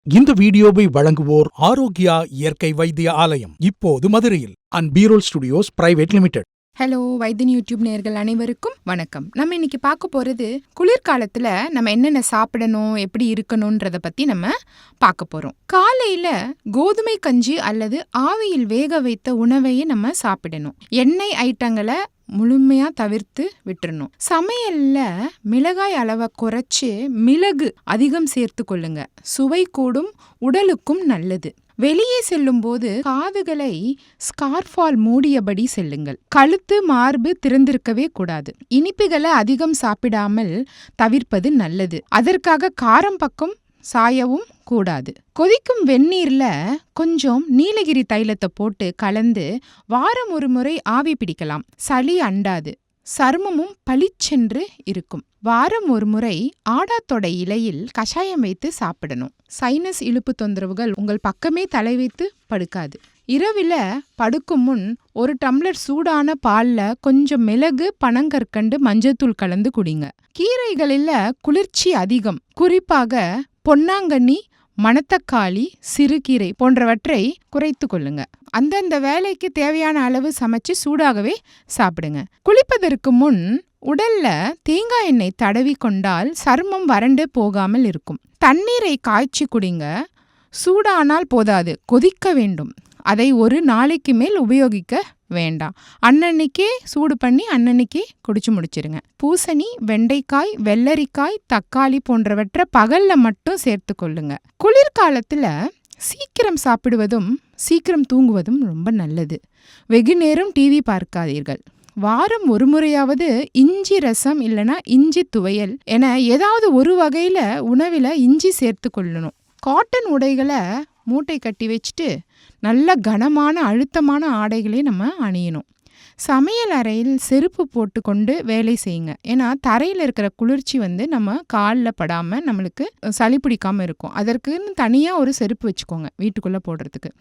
இந்த வீடியோவை வழங்குவோர் ஆரோக்கியா இயற்கை வைத்திய ஆலயம், இப்போது மதுரையில் பீரோல் ஸ்டுடியோஸ் பிரைவேட் லிமிடெட். ஹலோ வைத்தியன் யூடியூப் நேயர்கள் அனைவருக்கும் வணக்கம். நம்ம இன்னைக்கு பார்க்க போறது குளிர்காலத்துல நம்ம என்னென்ன சாப்பிடணும், எப்படி இருக்கணும்ன்றத பத்தி நம்ம பார்க்க போறோம். காலையில கோதுமை கஞ்சி அல்லது ஆவியில் வேக வைத்த உணவையே நம்ம சாப்பிடணும். எண்ணெய் ஐட்டங்களை முழுமையா தவிர்த்து விட்டுறணும். சமையல்ல மிளகாய் அளவை குறைச்சு மிளகு அதிகம் சேர்த்து கொள்ளுங்க. சுவை கூடும், உடலுக்கும் நல்லது. வெளியே செல்லும் போது காதுகளை ஸ்கார்ஃபால் மூடியபடி செல்லுங்கள். கழுத்து, மார்பு திறந்திருக்கவே கூடாது. இனிப்புகளை அதிகம் சாப்பிடாமல் தவிர்ப்பது நல்லது. அதற்காக காரம் பக்கம் சாயவும் கூடாது. கொதிக்கும் வெந்நீர்ல கொஞ்சம் நீலகிரி தைலத்தை போட்டு கலந்து வாரம் ஒரு முறை ஆவி பிடிக்கலாம். சளி அண்டாது, சருமமும் பளிச்சென்று இருக்கும். வாரம் ஒரு முறை ஆடாத்தொடை இலையில் கஷாயம் வைத்து சாப்பிடணும். சைனஸ் இழுப்பு தொந்தரவுகள் உங்கள் பக்கமே தலை வைத்து படுக்காது. இரவில படுக்கும் முன் ஒரு டம்ளர் சூடான பால்ல கொஞ்சம் மிளகு, பனங்கற்கண்டு, மஞ்சத்தூள் கலந்து குடிங்க. கீரைகளில் குளிர்ச்சி அதிகம். குறிப்பாக பொன்னாங்கண்ணி, மணத்தக்காளி, சிறுகீரை போன்றவற்றை குறைத்து கொள்ளுங்க. அந்தந்த வேலைக்கு தேவையான அளவு சமைச்சு சூடாகவே சாப்பிடுங்க. குளிப்பதற்கு முன் உடல்ல தேங்காய் எண்ணெய் தடவி கொண்டால் சருமம் வறண்டு போகாமல் இருக்கும். தண்ணீரை காய்ச்சி குடிங்க. சூடானால் போதாது, கொதிக்க வேண்டும். அதை ஒரு நாளைக்கு மேல் உபயோகிக்க வேண்டாம். அன்னன்னைக்கே சூடு பண்ணி அன்னன்னைக்கே குடிச்சு முடிச்சிருங்க. பூசணி, வெண்டைக்காய், வெள்ளரிக்காய், தக்காளி போன்றவற்றை பகல்ல மட்டும் சேர்த்து கொள்ளுங்க. குளிர்காலத்துல சீக்கிரம் சாப்பிடுவதும் சீக்கிரம் தூங்குவதும் ரொம்ப நல்லது. வெகு நேரம் டிவி பார்க்காதீர்கள். வாரம் ஒரு முறையாவது இஞ்சி ரசம் இல்லைன்னா இஞ்சி துவையல் என ஏதாவது ஒரு வகையில உணவில இஞ்சி சேர்த்து கொள்ளணும். காட்டன் உடைகளை மூட்டை கட்டி வச்சுட்டு நல்ல கனமான அழுத்தமான ஆடைகளே நம்ம அணியணும். சமையல் அறையில் செருப்பு போட்டு கொண்டு வேலை செய்யுங்க. ஏன்னா தரையில் இருக்கிற குளிர்ச்சி நம்ம காலில் படாமல் நம்மளுக்கு சளி பிடிக்காமல் இருக்கும். அதற்குன்னு தனியாக ஒரு செருப்பு வச்சுக்கோங்க வீட்டுக்குள்ளே போடுறதுக்கு.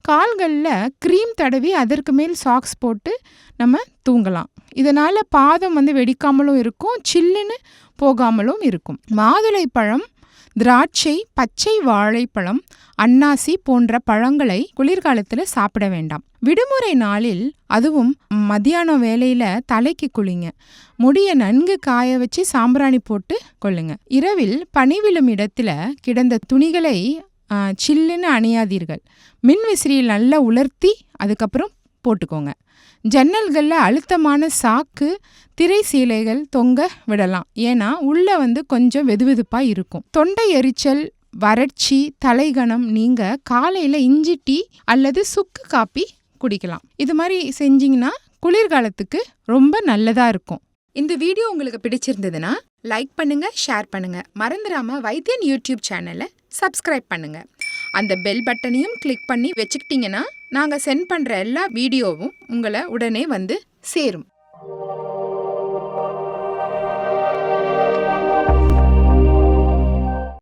கால்களில் க்ரீம் தடவி அதற்கு மேல் சாக்ஸ் போட்டு நம்ம தூங்கலாம். இதனால் பாதம் வெடிக்காமலும் இருக்கும், சில்லுன்னு போகாமலும் இருக்கும். மாதுளைப்பழம், திராட்சை, பச்சை வாழைப்பழம், அன்னாசி போன்ற பழங்களை குளிர்காலத்தில் சாப்பிட வேண்டாம். விடுமுறை நாளில் அதுவும் மத்தியானம் வேலையில தலைக்கு குளிங்க. முடிய நன்கு காய வச்சு சாம்பிராணி போட்டு கொள்ளுங்க. இரவில் பனி விழும் இடத்துல கிடந்த துணிகளை சில்லுன்னு அணியாதீர்கள். மின் விசிறியில் நல்லா உலர்த்தி அதுக்கப்புறம் போட்டுக்கோங்க. ஜன்னல்களில் அழுத்தமான சாக்கு, திரை சீலைகள் தொங்க விடலாம். ஏன்னா உள்ள கொஞ்சம் வெதுவெதுப்பாக இருக்கும். தொண்டை எரிச்சல், வறட்சி, தலைகணம் நீங்க காலையில் இஞ்சி டீ அல்லது சுக்கு காப்பி குடிக்கலாம். இது மாதிரி செஞ்சிங்கன்னா குளிர்காலத்துக்கு ரொம்ப நல்லதாக இருக்கும். இந்த வீடியோ உங்களுக்கு பிடிச்சிருந்ததுன்னா லைக் பண்ணுங்க, ஷேர் பண்ணுங்க. மறந்துடாம வைத்தியன் யூடியூப் சேனலை சப்ஸ்கிரைப் பண்ணுங்க. அந்த பெல் பட்டனையும் கிளிக் பண்ணி வச்சுக்கிட்டீங்கன்னா நாங்கள் சென்ட் பண்ணுற எல்லா வீடியோவும் உங்களை உடனே சேரும்.